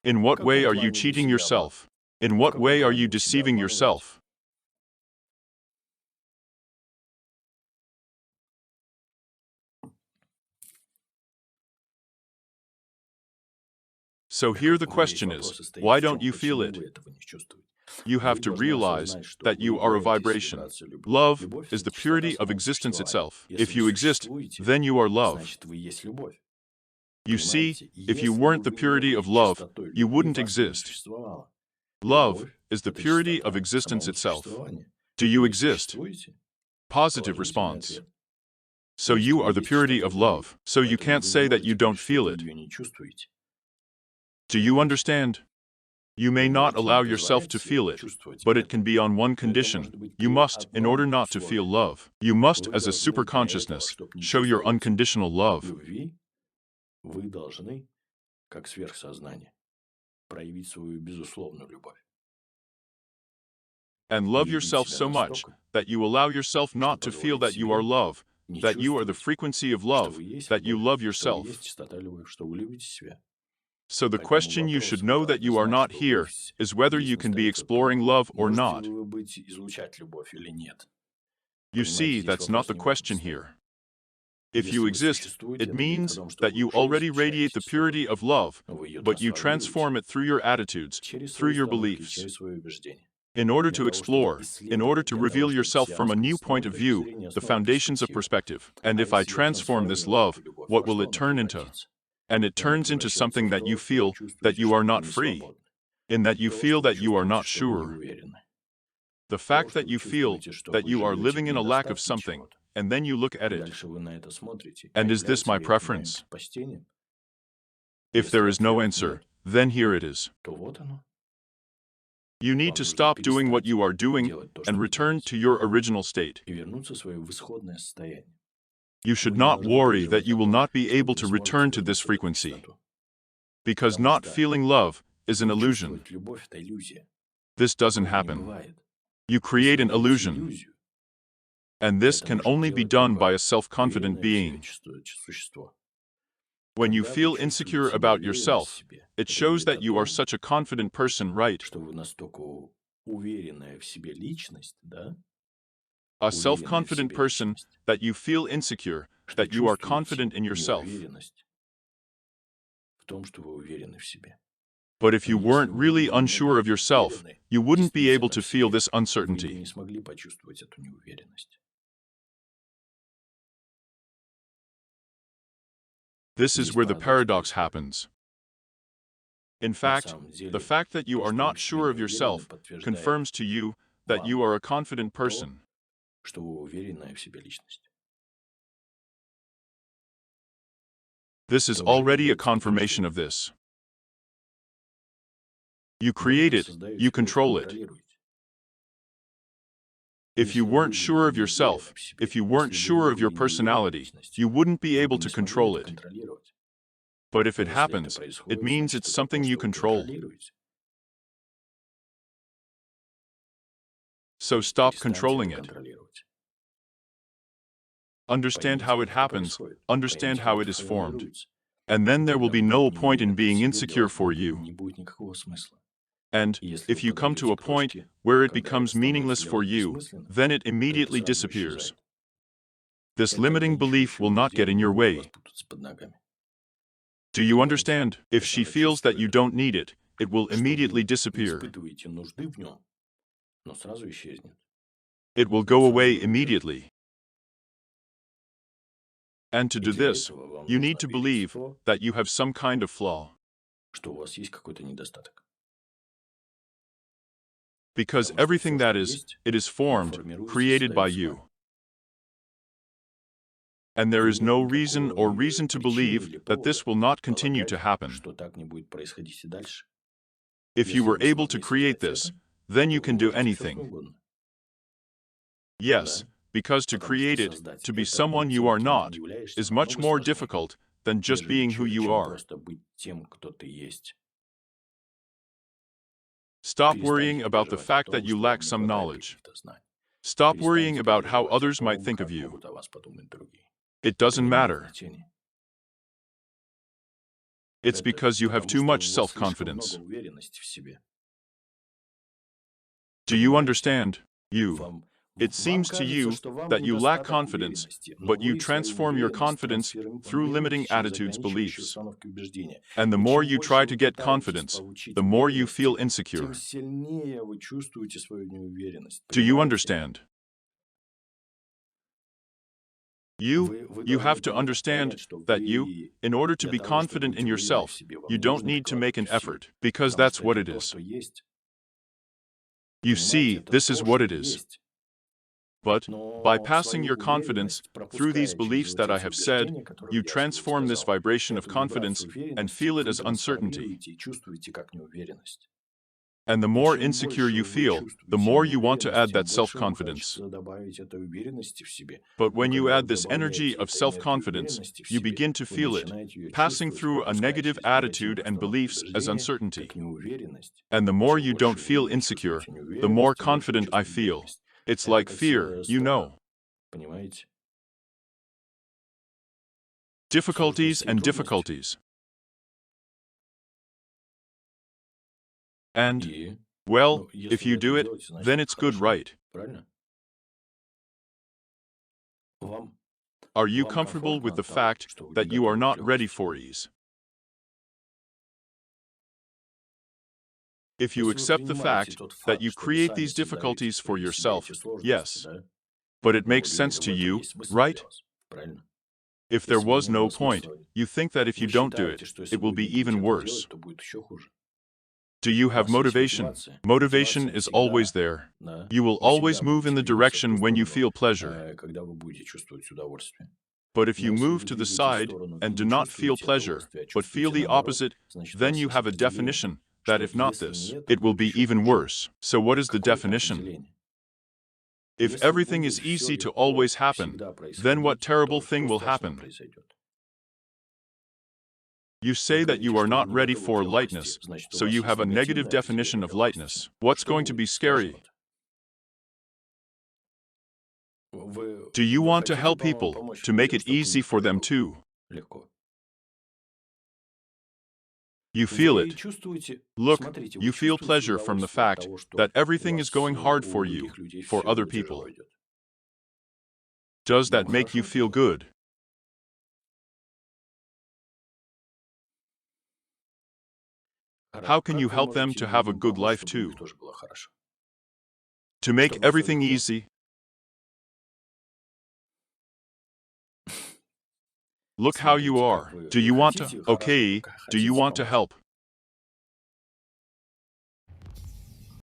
In what way are you cheating yourself? In what way are you deceiving yourself? So here the question is, why don't you feel it? You have to realize that you are a vibration. Love is the purity of existence itself. If you exist, then you are love. You see, if you weren't the purity of love, you wouldn't exist. Love is the purity of existence itself. Do you exist? Positive response. So you are the purity of love. So you can't say that you don't feel it. Do you understand? You may not allow yourself to feel it, but it can be on one condition. You must, in order not to feel love, you must, as a superconsciousness, show your unconditional love. And love yourself so much that you allow yourself not to feel that you are love, that you are the frequency of love, that you love yourself. So the question you should know that you are not here is whether you can be exploring love or not. You see, that's not the question here. If you exist, it means that you already radiate the purity of love, but you transform it through your attitudes, through your beliefs. In order to explore, in order to reveal yourself from a new point of view, the foundations of perspective. And if I transform this love, what will it turn into? And it turns into something that you feel that you are not free, in that you feel that you are not sure. The fact that you feel that you are living in a lack of something, and then you look at it. And is this my preference? If there is no answer, then here it is. You need to stop doing what you are doing and return to your original state. You should not worry that you will not be able to return to this frequency, because not feeling love is an illusion. This doesn't happen. You create an illusion, and this can only be done by a self-confident being. When you feel insecure about yourself, it shows that you are such a confident person, right? A self-confident person, that you feel insecure, that you are confident in yourself. But if you weren't really unsure of yourself, you wouldn't be able to feel this uncertainty. This is where the paradox happens. In fact, the fact that you are not sure of yourself confirms to you that you are a confident person. This is already a confirmation of this. You create it, you control it. If you weren't sure of yourself, if you weren't sure of your personality, you wouldn't be able to control it. But if it happens, it means it's something you control. So stop controlling it. Understand how it happens, understand how it is formed. And then there will be no point in being insecure for you. And if you come to a point where it becomes meaningless for you, then it immediately disappears. This limiting belief will not get in your way. Do you understand? If she feels that you don't need it, it will immediately disappear. It will go away immediately. And to do this, you need to believe that you have some kind of flaw. Because everything that is, it is formed, created by you. And there is no reason or reason to believe that this will not continue to happen. If you were able to create this, then you can do anything. Yes, because to create it, to be someone you are not, is much more difficult than just being who you are. Stop worrying about the fact that you lack some knowledge. Stop worrying about how others might think of you. It doesn't matter. It's because you have too much self-confidence. Do you understand? It seems to you that you lack confidence, but you transform your confidence through limiting attitudes, beliefs. And the more you try to get confidence, the more you feel insecure. Do you understand? You have to understand that in order to be confident in yourself, you don't need to make an effort, because that's what it is. You see, this is what it is. But, by passing your confidence through these beliefs that I have said, you transform this vibration of confidence and feel it as uncertainty. And the more insecure you feel, the more you want to add that self-confidence. But when you add this energy of self-confidence, you begin to feel it, passing through a negative attitude and beliefs as uncertainty. And the more you don't feel insecure, the more confident I feel. It's like fear, you know. Difficulties and difficulties. And, well, if you do it, then it's good, right? Are you comfortable with the fact that you are not ready for ease? If you accept the fact that you create these difficulties for yourself, yes. But it makes sense to you, right? If there was no point, you think that if you don't do it, it will be even worse. Do you have motivation? Motivation is always there. You will always move in the direction when you feel pleasure. But if you move to the side and do not feel pleasure, but feel the opposite, then you have a definition that if not this, it will be even worse. So what is the definition? If everything is easy to always happen, then what terrible thing will happen? You say that you are not ready for lightness, so you have a negative definition of lightness. What's going to be scary? Do you want to help people, to make it easy for them too? You feel it. Look, you feel pleasure from the fact that everything is going hard for you, for other people. Does that make you feel good? How can you help them to have a good life too? To make everything easy? Look how you are. Do you want to? Okay, do you want to help?